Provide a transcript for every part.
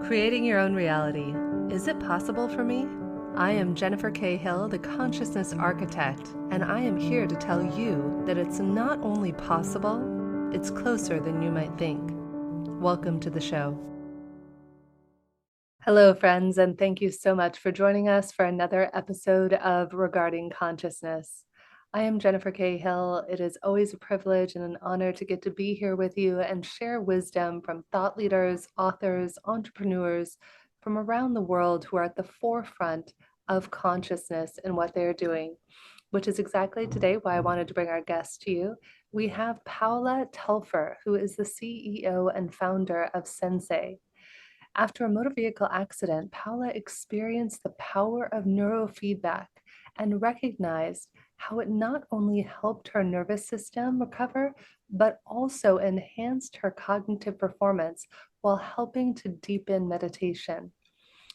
Creating your own reality. Is it possible for me? I am Jennifer K. Hill, the Consciousness Architect, and I am here to tell you that it's not only possible, it's closer than you might think. Welcome to the show. Hello, friends, and thank you so much for joining us for another episode of Regarding Consciousness. I am Jennifer K. Hill. It is always a privilege and an honor to get to be here with you and share wisdom from thought leaders, authors, entrepreneurs from around the world who are at the forefront of consciousness and what they're doing, which is exactly today why I wanted to bring our guest to you. We have Paola Telfer, who is the CEO and founder of Sens.ai. After a motor vehicle accident, Paola experienced the power of neurofeedback and recognized how it not only helped her nervous system recover, but also enhanced her cognitive performance while helping to deepen meditation.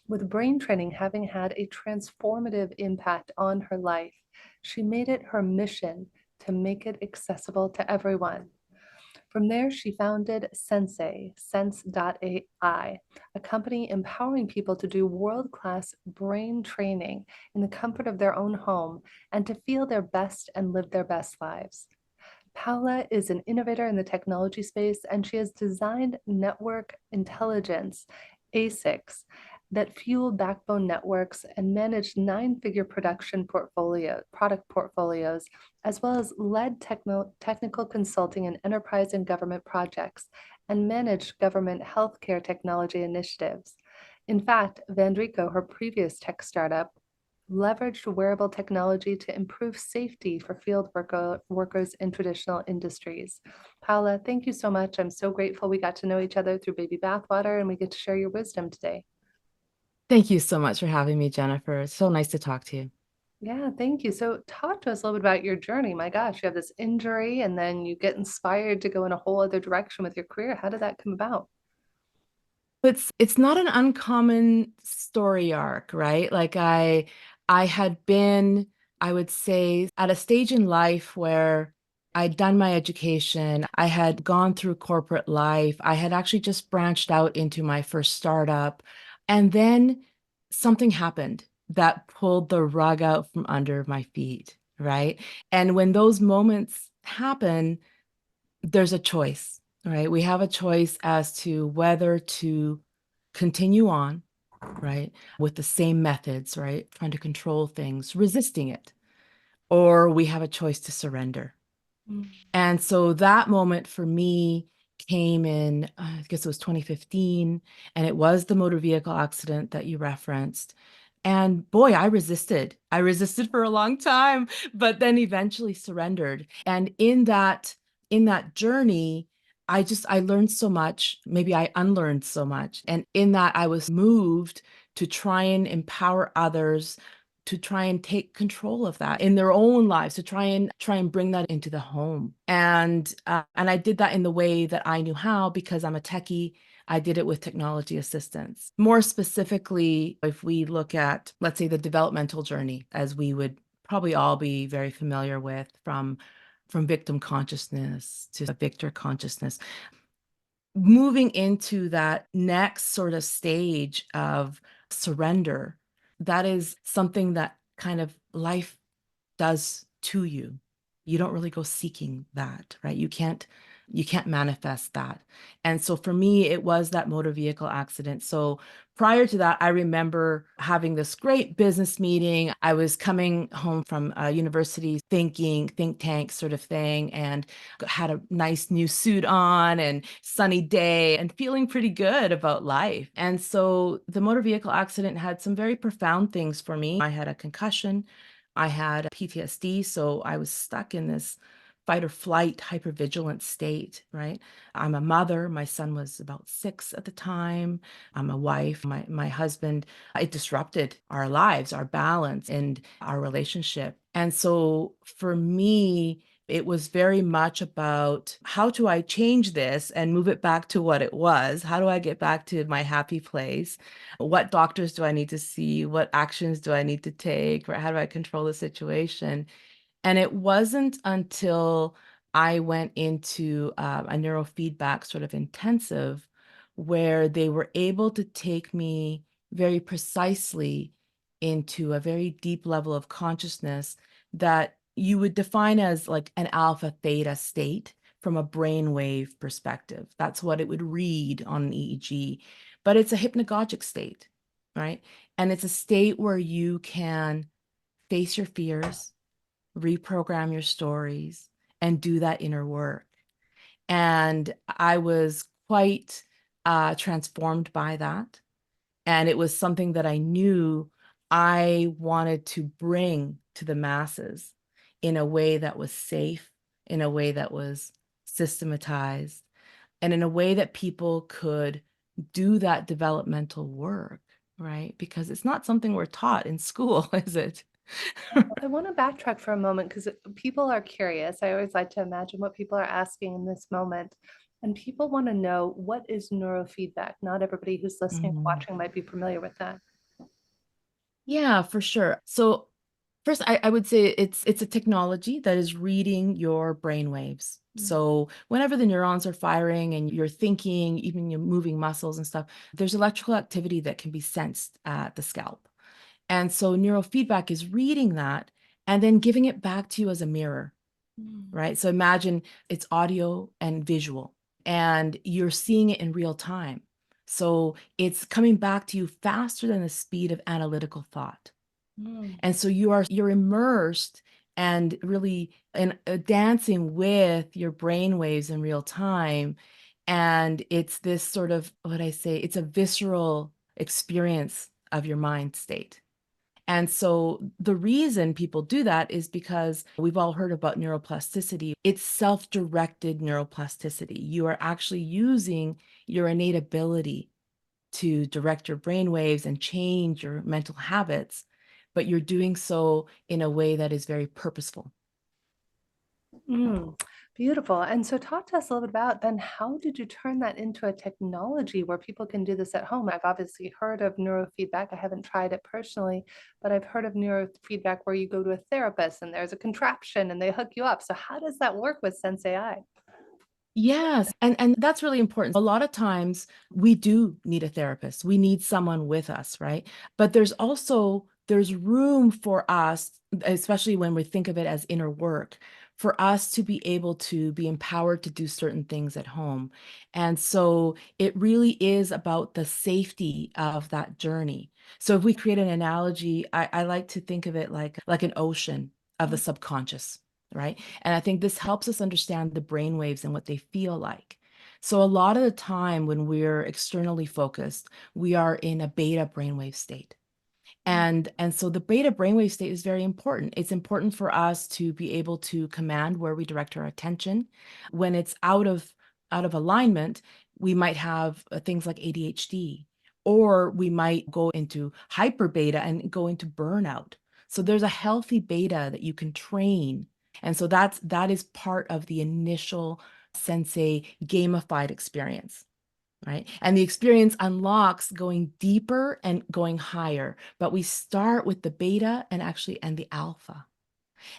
With brain training having had a transformative impact on her life, she made it her mission to make it accessible to everyone. From there, she founded Sens.ai, Sens.ai, a company empowering people to do world-class brain training in the comfort of their own home and to feel their best and live their best lives. Paola is an innovator in the technology space, and she has designed network intelligence, ASICs, that fuel backbone networks and managed nine-figure product portfolios, as well as led technical consulting in enterprise and government projects, and managed government healthcare technology initiatives. In fact, Vandrico, her previous tech startup, leveraged wearable technology to improve safety for field workers in traditional industries. Paola, thank you so much. I'm so grateful we got to know each other through baby bathwater and we get to share your wisdom today. Thank you so much for having me, Jennifer. It's so nice to talk to you. Yeah, thank you. So talk to us a little bit about your journey. My gosh, you have this injury and then you get inspired to go in a whole other direction with your career. How did that come about? It's not an uncommon story arc, right? I had been, I would say, at a stage in life where I'd done my education, I had gone through corporate life, I had actually just branched out into my first startup, and then something happened that pulled the rug out from under my feet, right? And when those moments happen, there's a choice, right? We have a choice as to whether to continue on, right, with the same methods, right, trying to control things, resisting it, or we have a choice to surrender. Mm. And so that moment for me came in, I guess it was 2015, and it was the motor vehicle accident that you referenced. And boy, I resisted. I resisted for a long time, but then eventually surrendered. And in that journey, I learned so much. Maybe I unlearned so much. And in that, I was moved to try and empower others to try and take control of that in their own lives, to try and bring that into the home. And I did that in the way that I knew how because I'm a techie. I did it with technology assistance. More specifically, if we look at, let's say, the developmental journey, as we would probably all be very familiar with, from victim consciousness to victor consciousness, moving into that next sort of stage of surrender, that is something that kind of life does to you. You don't really go seeking that, right? You can't manifest that. And so for me, it was that motor vehicle accident. So prior to that, I remember having this great business meeting. I was coming home from a university think tank sort of thing, and had a nice new suit on and sunny day and feeling pretty good about life. And so the motor vehicle accident had some very profound things for me. I had a concussion. I had PTSD, so I was stuck in this fight or flight hypervigilant state, right? I'm a mother. My son was about 6 at the time. I'm a wife. My husband, it disrupted our lives, our balance, and our relationship. And so for me, it was very much about how do I change this and move it back to what it was? How do I get back to my happy place? What doctors do I need to see? What actions do I need to take? Or how do I control the situation? And it wasn't until I went into a neurofeedback sort of intensive where they were able to take me very precisely into a very deep level of consciousness that you would define as like an alpha theta state from a brainwave perspective. That's what it would read on an EEG, but it's a hypnagogic state, right? And it's a state where you can face your fears, reprogram your stories, and do that inner work. And I was quite transformed by that. And it was something that I knew I wanted to bring to the masses in a way that was safe, in a way that was systematized, and in a way that people could do that developmental work, right? Because it's not something we're taught in school, is it? I want to backtrack for a moment because people are curious. I always like to imagine what people are asking in this moment. And people want to know, what is neurofeedback? Not everybody who's listening, Mhm. watching might be familiar with that. Yeah, for sure. So first, I would say it's a technology that is reading your brain waves. Mm. So whenever the neurons are firing and you're thinking, even you're moving muscles and stuff, there's electrical activity that can be sensed at the scalp. And so neurofeedback is reading that and then giving it back to you as a mirror, Mm. right? So imagine it's audio and visual, and you're seeing it in real time. So it's coming back to you faster than the speed of analytical thought. Mm. And so you're immersed and really in dancing with your brain waves in real time. And it's this sort of what I say, it's a visceral experience of your mind state. And so the reason people do that is because we've all heard about neuroplasticity. It's self-directed neuroplasticity. You are actually using your innate ability to direct your brain waves and change your mental habits, but you're doing so in a way that is very purposeful. Mm. Beautiful. And so talk to us a little bit about then, how did you turn that into a technology where people can do this at home? I've obviously heard of neurofeedback. I haven't tried it personally, but I've heard of neurofeedback where you go to a therapist and there's a contraption and they hook you up. So how does that work with Sense.ai? Yes, and that's really important. A lot of times we do need a therapist. We need someone with us, right? But there's room for us, especially when we think of it as inner work, for us to be able to be empowered to do certain things at home. And so it really is about the safety of that journey. So if we create an analogy, I like to think of it like an ocean of the subconscious, right? And I think this helps us understand the brain waves and what they feel like. So a lot of the time when we're externally focused, we are in a beta brainwave state. And so the beta brainwave state is very important. It's important for us to be able to command where we direct our attention. When it's out of alignment, we might have things like ADHD, or we might go into hyper beta and go into burnout. So there's a healthy beta that you can train. And so that is part of the initial sensei gamified experience, right? And the experience unlocks going deeper and going higher, but we start with the beta and the alpha.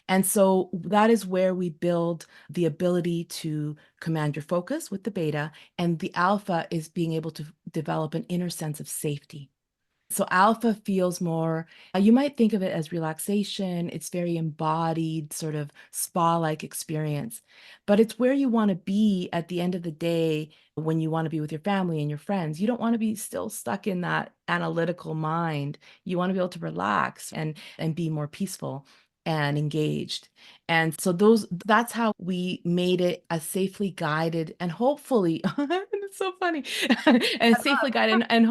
And so that is where we build the ability to command your focus with the beta, and the alpha is being able to develop an inner sense of safety. So alpha feels more, you might think of it as relaxation. It's very embodied, sort of spa-like experience, but it's where you want to be at the end of the day when you want to be with your family and your friends. You don't want to be still stuck in that analytical mind. You want to be able to relax and be more peaceful and engaged. And so that's how we made it a safely guided and hopefully it's so funny and safely guided and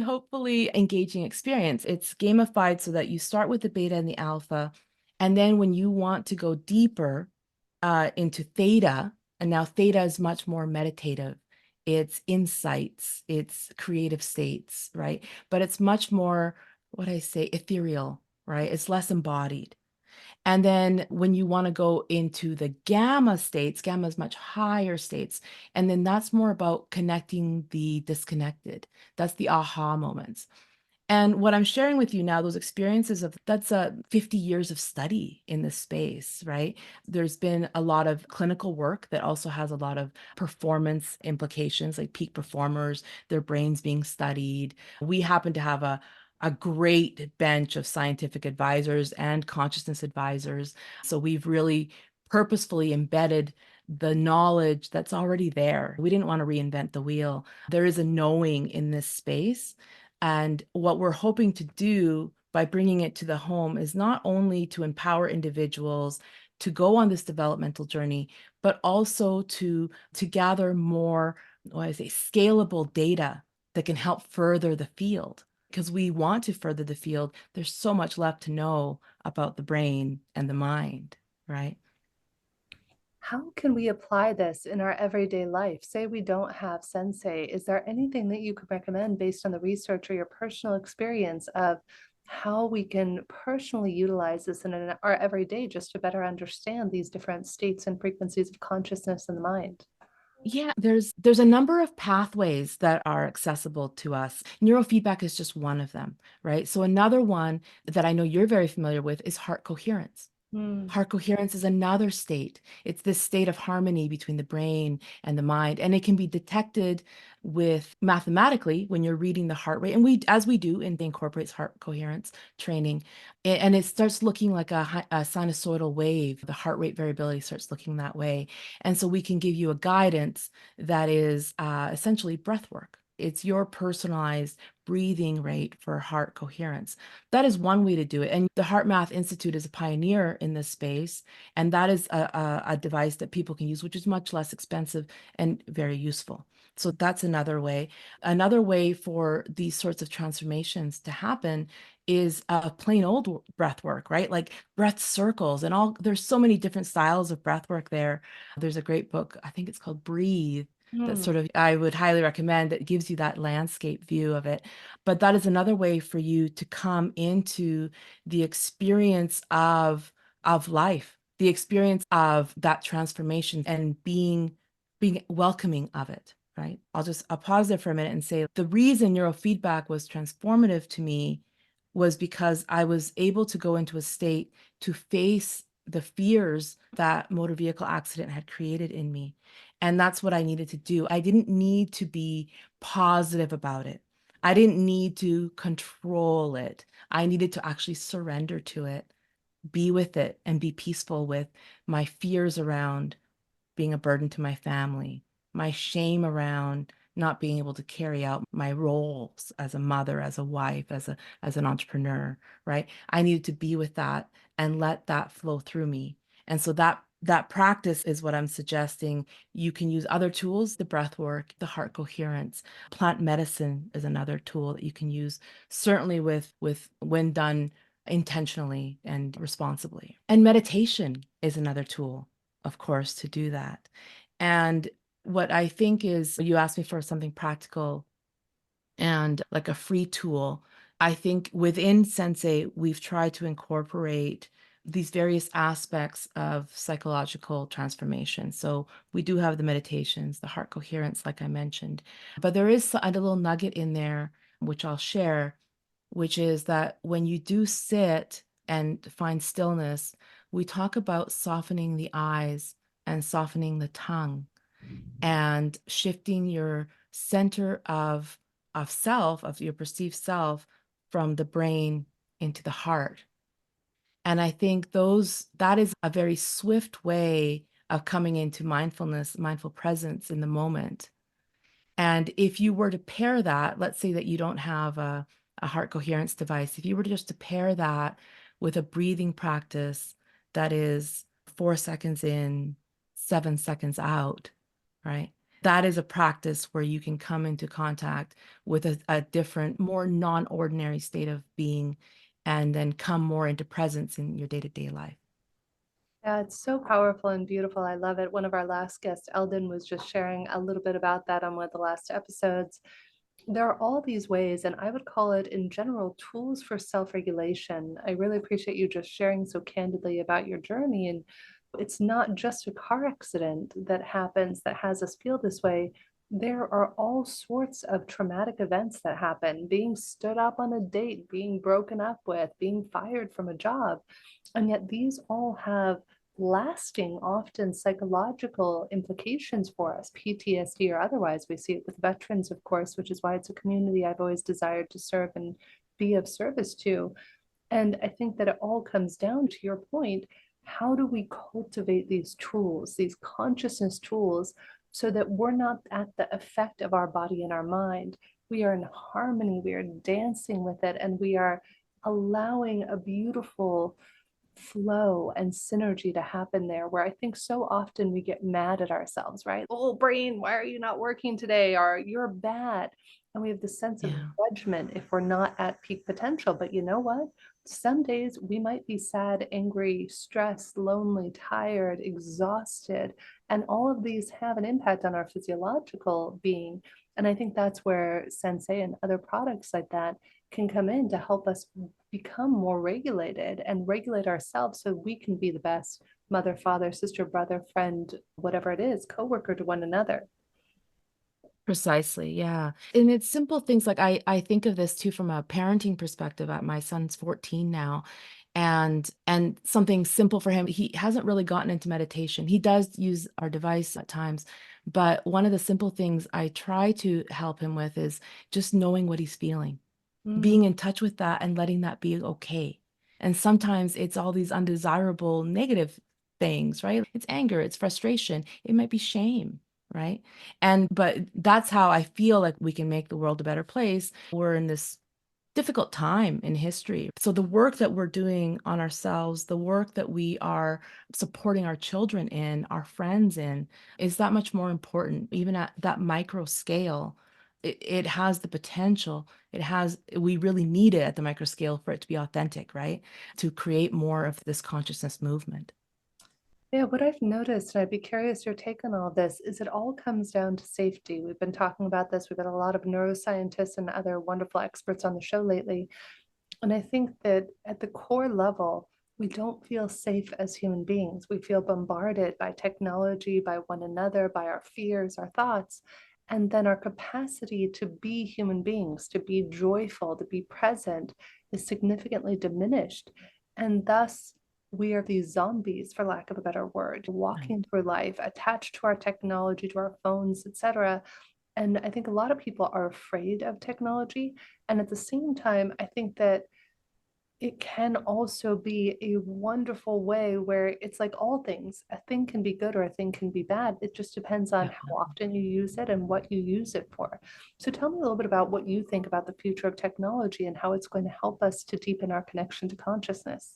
hopefully engaging experience. It's gamified so that you start with the beta and the alpha, and then when you want to go deeper into theta, and now theta is much more meditative. It's insights, it's creative states, right? But it's much more, what I say, ethereal, right? It's less embodied. And then when you want to go into the gamma states, gamma is much higher states. And then that's more about connecting the disconnected. That's the aha moments. And what I'm sharing with you now, those experiences of that's 50 years of study in this space, right? There's been a lot of clinical work that also has a lot of performance implications, like peak performers, their brains being studied. We happen to have a great bench of scientific advisors and consciousness advisors. So we've really purposefully embedded the knowledge that's already there. We didn't want to reinvent the wheel. There is a knowing in this space, and what we're hoping to do by bringing it to the home is not only to empower individuals to go on this developmental journey, but also to gather more, what I say, scalable data that can help further the field. Because we want to further the field. There's so much left to know about the brain and the mind, right? How can we apply this in our everyday life? Say we don't have sensei. Is there anything that you could recommend based on the research or your personal experience of how we can personally utilize this in our everyday just to better understand these different states and frequencies of consciousness in the mind? Yeah, there's a number of pathways that are accessible to us. Neurofeedback is just one of them, right? So another one that I know you're very familiar with is heart coherence. Mm. Heart coherence is another state. It's this state of harmony between the brain and the mind, and it can be detected with mathematically when you're reading the heart rate. And we, as we do, and incorporates heart coherence training, and it starts looking like a sinusoidal wave. The heart rate variability starts looking that way, and so we can give you a guidance that is essentially breath work. It's your personalized breathing rate for heart coherence. That is one way to do it. And the Heart Math Institute is a pioneer in this space. And that is a device that people can use, which is much less expensive and very useful. So that's another way. Another way for these sorts of transformations to happen is plain old breath work, right? Like breath circles and all. There's so many different styles of breath work there. There's a great book, I think it's called Breathe, that Mm. sort of I would highly recommend, that gives you that landscape view of it. But that is another way for you to come into the experience of life, the experience of that transformation, and being welcoming of it, right? I'll pause there for a minute and say the reason neurofeedback was transformative to me was because I was able to go into a state to face the fears that motor vehicle accident had created in me. And that's what I needed to do. I didn't need to be positive about it. I didn't need to control it. I needed to actually surrender to it, be with it, and be peaceful with my fears around being a burden to my family, my shame around not being able to carry out my roles as a mother, as a wife, as an entrepreneur, right? I needed to be with that and let that flow through me. And so that practice is what I'm suggesting. You can use other tools, the breath work, the heart coherence. Plant medicine is another tool that you can use, certainly with when done intentionally and responsibly. And meditation is another tool, of course, to do that. And what I think is, you asked me for something practical and like a free tool. I think within Sensei, we've tried to incorporate these various aspects of psychological transformation. So we do have the meditations, the heart coherence, like I mentioned, but there is a little nugget in there, which I'll share, which is that when you do sit and find stillness, we talk about softening the eyes and softening the tongue and shifting your center of self, of your perceived self, from the brain into the heart. And I think that is a very swift way of coming into mindfulness, mindful presence in the moment. And if you were to pair that, let's say that you don't have a heart coherence device, if you were just to pair that with a breathing practice that is 4 seconds in, 7 seconds out, right? That is a practice where you can come into contact with a different, more non-ordinary state of being, and then come more into presence in your day-to-day life. Yeah, it's so powerful and beautiful. I love it. One of our last guests, Eldon, was just sharing a little bit about that on one of the last episodes. There are all these ways, and I would call it in general tools for self-regulation. I really appreciate you just sharing so candidly about your journey. And it's not just a car accident that happens that has us feel this way. there are all sorts of traumatic events that happen, being stood up on a date, being broken up with, being fired from a job. And yet these all have lasting, often psychological implications for us, PTSD or otherwise. We see it with veterans, of course, which is why it's a community I've always desired to serve and be of service to. And I think that it all comes down to your point. How do we cultivate these tools, these consciousness tools, so that we're not at the effect of our body and our mind? We are in harmony, we are dancing with it, and we are allowing a beautiful flow and synergy to happen there, where I think so often we get mad at ourselves, right? Oh, brain, why are you not working today? Or you're bad. And we have the sense of Yeah. judgment if we're not at peak potential. But you know what? Some days we might be sad, angry, stressed, lonely, tired, exhausted. And all of these have an impact on our physiological being. And I think that's where Sensei and other products like that can come in to help us become more regulated and regulate ourselves so we can be the best mother, father, sister, brother, friend, whatever it is, coworker to one another. Precisely, yeah. And it's simple things like I think of this too from a parenting perspective. My son's 14 now, and something simple for him. He hasn't really gotten into meditation. He does use our device at times, but one of the simple things I try to help him with is just knowing what he's feeling, Mm, being in touch with that and letting that be okay. And sometimes it's all these undesirable negative things, right? It's anger, it's frustration, it might be shame, right? And but that's how I feel like we can make the world a better place. We're in this difficult time in history. So the work that we're doing on ourselves, the work that we are supporting our children in, our friends in, is that much more important, even at that micro scale. It has the potential. We really need it at the micro scale for it to be authentic, right? To create more of this consciousness movement. yeah, what I've noticed, and I'd be curious your take on all this, is it all comes down to safety. We've been talking about this. We've got a lot of neuroscientists and other wonderful experts on the show lately. And I think that at the core level, we don't feel safe as human beings. We feel bombarded by technology, by one another, by our fears, our thoughts. And then our capacity to be human beings, to be joyful, to be present is significantly diminished. And thus, we are these zombies, for lack of a better word, Right. walking through life, attached to our technology, to our phones, etc. And I think a lot of people are afraid of technology. And at the same time, I think that it can also be a wonderful way where it's like all things. A thing can be good or a thing can be bad. It just depends on how Definitely. often you use it and what you use it for. So tell me a little bit about what you think about the future of technology and how it's going to help us to deepen our connection to consciousness.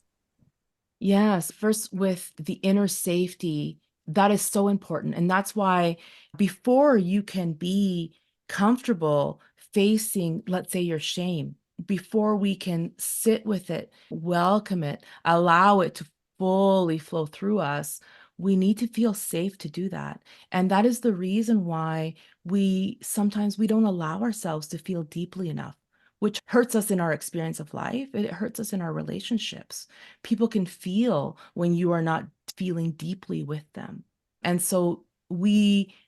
Yes, first with the inner safety, that is so important. And that's why before you can be comfortable facing, let's say, your shame, before we can sit with it, welcome it, allow it to fully flow through us, we need to feel safe to do that. And that is the reason why we sometimes we don't allow ourselves to feel deeply enough, which hurts us in our experience of life. It hurts us in our relationships. People can feel when you are not feeling deeply with them. And so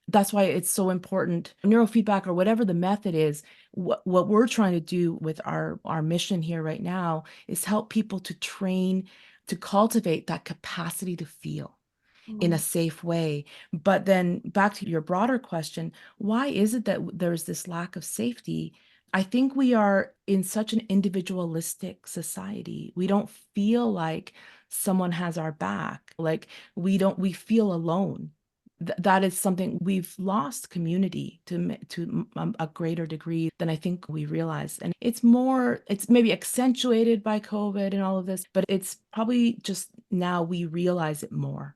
that's why it's so important. Neurofeedback or whatever the method is, what we're trying to do with our mission here right now is help people to train, to cultivate that capacity to feel in a Mm, safe way. But then back to your broader question, why is it that there's this lack of safety? I think we are in such an individualistic society. We don't feel like someone has our back. Like we feel alone. That is something we've lost community to a greater degree than I think we realize. And it's maybe accentuated by COVID and all of this, but it's probably just now we realize it more.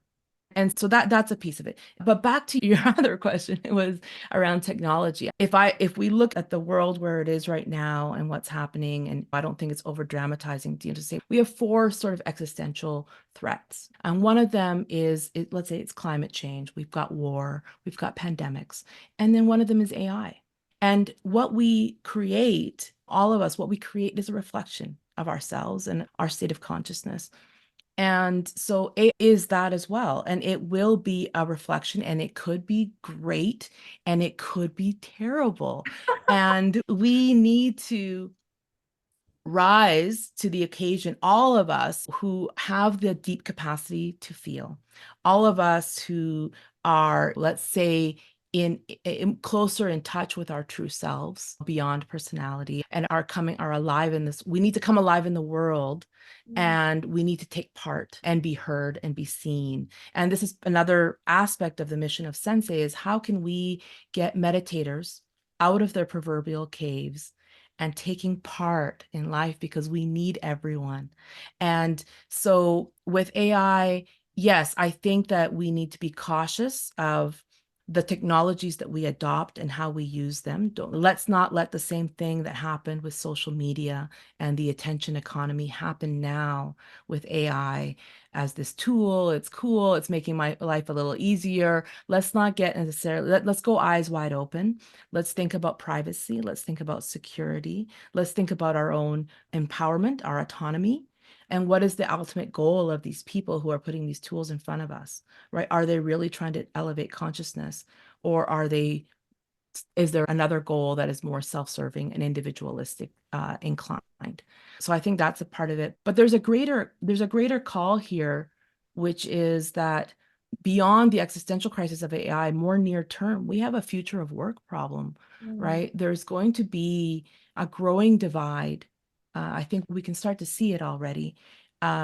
And so that's a piece of it. But back to your other question, it was around technology. If we look at the world where it is right now and what's happening, and I don't think it's over dramatizing to say we have four sort of existential threats. And one of them is let's say it's climate change. We've got war, we've got pandemics, and then one of them is AI. And what we create, all of us, what we create is a reflection of ourselves and our state of consciousness. And so it is that as well. And it will be a reflection, and it could be great and it could be terrible. And we need to rise to the occasion, all of us who have the deep capacity to feel, all of us who are, let's say, in closer in touch with our true selves beyond personality, and are alive in this. We need to come alive in the world, and we need to take part and be heard and be seen. And this is another aspect of the mission of Sensei: is how can we get meditators out of their proverbial caves and taking part in life, because we need everyone. And so with AI, yes, I think that we need to be cautious of the technologies that we adopt and how we use them. Let's not let the same thing that happened with social media and the attention economy happen now with AI as this tool. It's cool. It's making my life a little easier. Let's not get necessarily, let's go eyes wide open. Let's think about privacy. Let's think about security. Let's think about our own empowerment, our autonomy. And what is the ultimate goal of these people who are putting these tools in front of us, right? Are they really trying to elevate consciousness, or is there another goal that is more self-serving and individualistic inclined? So I think that's a part of it. But there's a greater call here, which is that beyond the existential crisis of AI, more near term, we have a future of work problem, Mm, right? There's going to be a growing divide. I think we can start to see it already,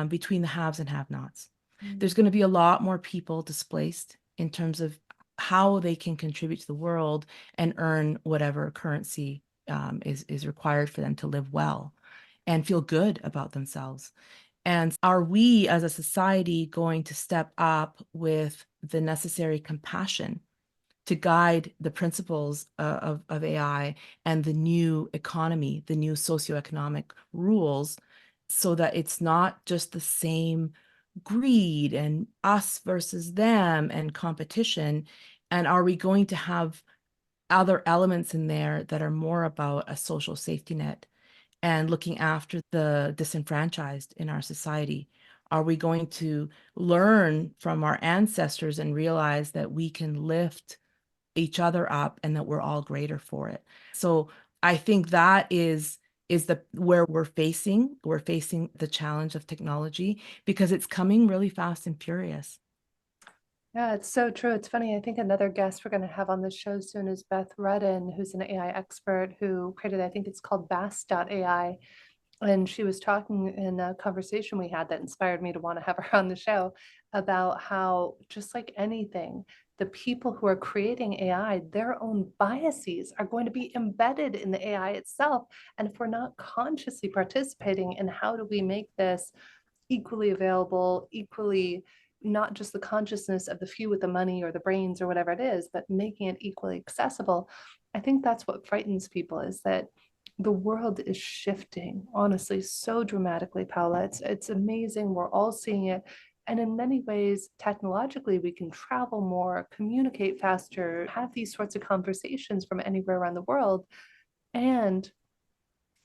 between the haves and have-nots. There's mm, going to be a lot more people displaced in terms of how they can contribute to the world and earn whatever currency is required for them to live well and feel good about themselves. And are we as a society going to step up with the necessary compassion to guide the principles of AI and the new economy, the new socioeconomic rules, so that it's not just the same greed and us versus them and competition? And are we going to have other elements in there that are more about a social safety net and looking after the disenfranchised in our society? Are we going to learn from our ancestors and realize that we can lift each other up and that we're all greater for it? So I think that is the where we're facing the challenge of technology, because it's coming really fast and furious. yeah, it's so true. It's funny. I think another guest we're going to have on the show soon is Beth Rudden, who's an AI expert who created, I think it's called Bass.ai. And she was talking in a conversation we had that inspired me to want to have her on the show about how, just like anything, the people who are creating AI, their own biases are going to be embedded in the AI itself. And if we're not consciously participating in how do we make this equally available, equally not just the consciousness of the few with the money or the brains or whatever it is, but making it equally accessible. I think that's what frightens people, is that the world is shifting, honestly, so dramatically, Paola. It's amazing. We're all seeing it. And in many ways, technologically, we can travel more, communicate faster, have these sorts of conversations from anywhere around the world. And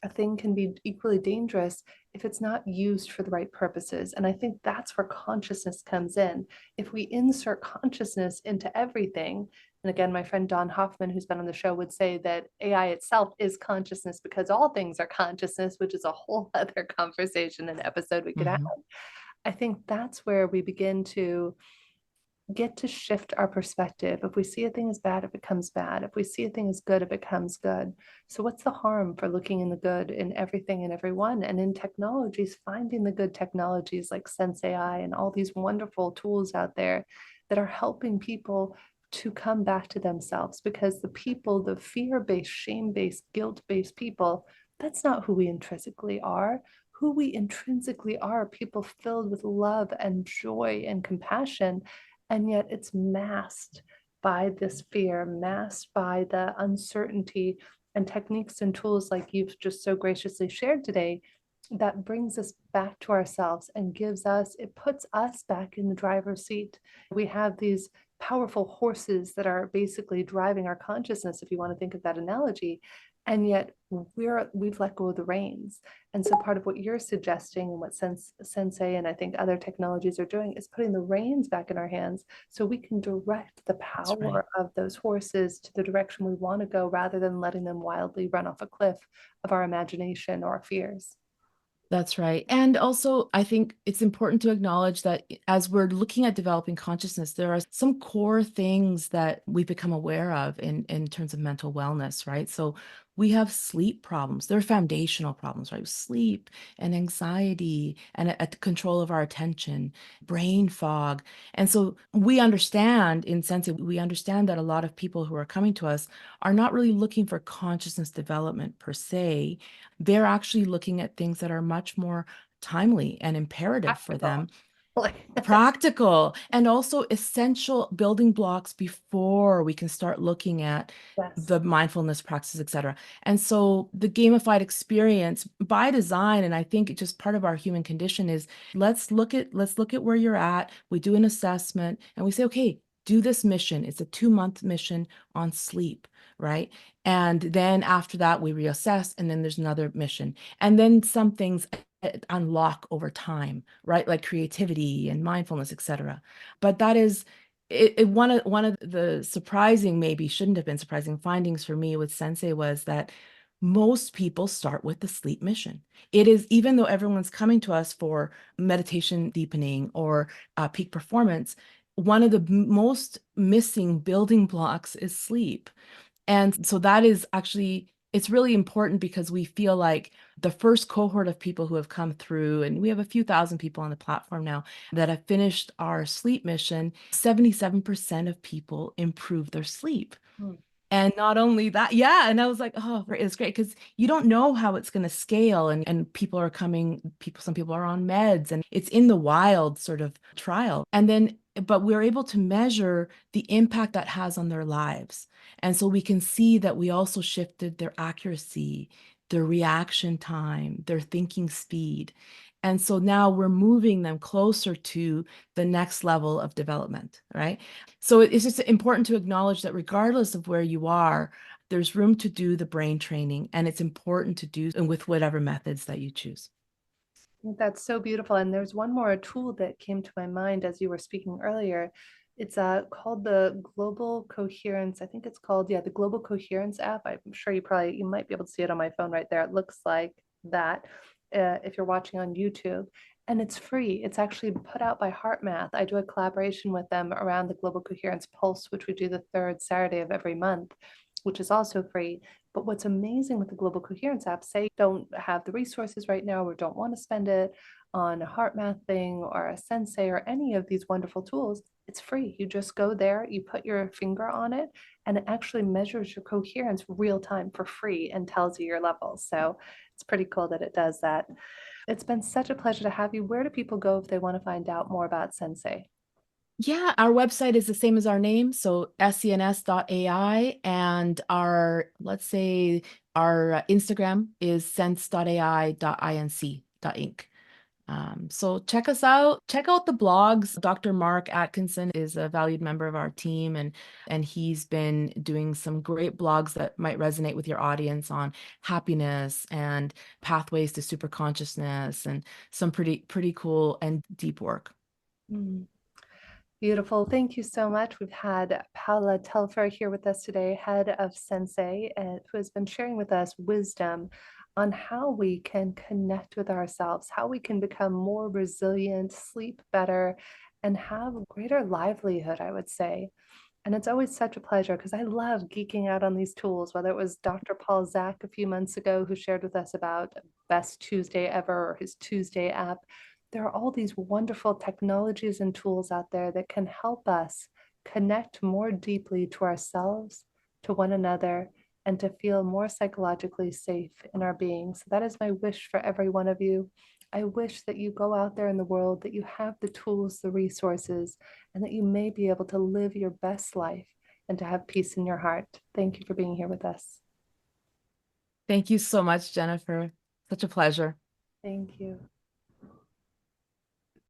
a thing can be equally dangerous if it's not used for the right purposes. And I think that's where consciousness comes in. If we insert consciousness into everything, and again, my friend Don Hoffman, who's been on the show, would say that AI itself is consciousness because all things are consciousness, which is a whole other conversation and episode we could have. Mhm. I think that's where we begin to get to shift our perspective. If we see a thing as bad, it becomes bad. If we see a thing as good, it becomes good. So, what's the harm for looking in the good in everything and everyone? And in technologies, finding the good technologies like Sens.ai and all these wonderful tools out there that are helping people to come back to themselves, because the people, the fear based, shame based, guilt based people, that's not who we intrinsically are. Who we intrinsically are, people filled with love and joy and compassion, and yet it's masked by this fear, masked by the uncertainty, and techniques and tools like you've just so graciously shared today that brings us back to ourselves and it puts us back in the driver's seat. We have these powerful horses that are basically driving our consciousness, if you want to think of that analogy. And yet we've let go of the reins. And so part of what you're suggesting and what Sensei and I think other technologies are doing is putting the reins back in our hands so we can direct the That's right. power of those horses to the direction we want to go rather than letting them wildly run off a cliff of our imagination or fears. That's right. And also, I think it's important to acknowledge that as we're looking at developing consciousness, there are some core things that we become aware of in terms of mental wellness, right? So we have sleep problems. They're foundational problems, right? Sleep and anxiety and a control of our attention, brain fog. And so we understand in sense, we understand that a lot of people who are coming to us are not really looking for consciousness development per se. They're actually looking at things that are much more timely and imperative for Practical. them, Like, practical, and also essential building blocks before we can start looking at yes. the mindfulness practices, et cetera. And so the gamified experience by design, and I think just part of our human condition is let's look at where you're at. We do an assessment and we say, okay, do this mission. It's a 2-month mission on sleep, right? And then after that, we reassess, and then there's another mission. And then some things unlock over time, right? Like creativity and mindfulness, etc. But that is one of the surprising, maybe shouldn't have been surprising findings for me with Sensei was that most people start with the sleep mission. It is, even though everyone's coming to us for meditation deepening or peak performance, one of the most missing building blocks is sleep. And so that is actually, it's really important because we feel like the first cohort of people who have come through, and we have a few thousand people on the platform now that have finished our sleep mission, 77% of people improve their sleep. Hmm. And not only that, yeah. And I was like, oh, it's great because you don't know how it's going to scale. And people are coming, some people are on meds, and it's in the wild sort of trial. And then, but we're able to measure the impact that has on their lives. And so we can see that we also shifted their accuracy, their reaction time, their thinking speed. And so now we're moving them closer to the next level of development, right? So it's just important to acknowledge that regardless of where you are, there's room to do the brain training, and it's important to do with whatever methods that you choose. That's so beautiful. And there's one more tool that came to my mind as you were speaking earlier. It's called the Global Coherence. I think it's called, yeah, the Global Coherence app. I'm sure you might be able to see it on my phone right there. It looks like that if you're watching on YouTube. And it's free. It's actually put out by HeartMath. I do a collaboration with them around the Global Coherence Pulse, which we do the third Saturday of every month, which is also free. But what's amazing with the Global Coherence app, say you don't have the resources right now or don't want to spend it on a heart math thing or a sensei or any of these wonderful tools, it's free. You just go there, you put your finger on it, and it actually measures your coherence real time for free and tells you your levels. So it's pretty cool that it does that. It's been such a pleasure to have you. Where do people go if they want to find out more about Sensei? Yeah, our website is the same as our name, so sens.ai, and our, let's say, our Instagram is sense.ai.inc.inc. So check us out. Check out the blogs. Dr. Mark Atkinson is a valued member of our team, and he's been doing some great blogs that might resonate with your audience on happiness and pathways to super consciousness and some pretty cool and deep work. Mm. Beautiful. Thank you so much. We've had Paola Telfer here with us today, head of Sensei, who has been sharing with us wisdom on how we can connect with ourselves, how we can become more resilient, sleep better, and have greater livelihood, I would say. And it's always such a pleasure because I love geeking out on these tools, whether it was Dr. Paul Zak a few months ago who shared with us about Best Tuesday Ever or his Tuesday app. There are all these wonderful technologies and tools out there that can help us connect more deeply to ourselves, to one another, and to feel more psychologically safe in our being. So that is my wish for every one of you. I wish that you go out there in the world, that you have the tools, the resources, and that you may be able to live your best life and to have peace in your heart. Thank you for being here with us. Thank you so much, Jennifer. Such a pleasure. Thank you.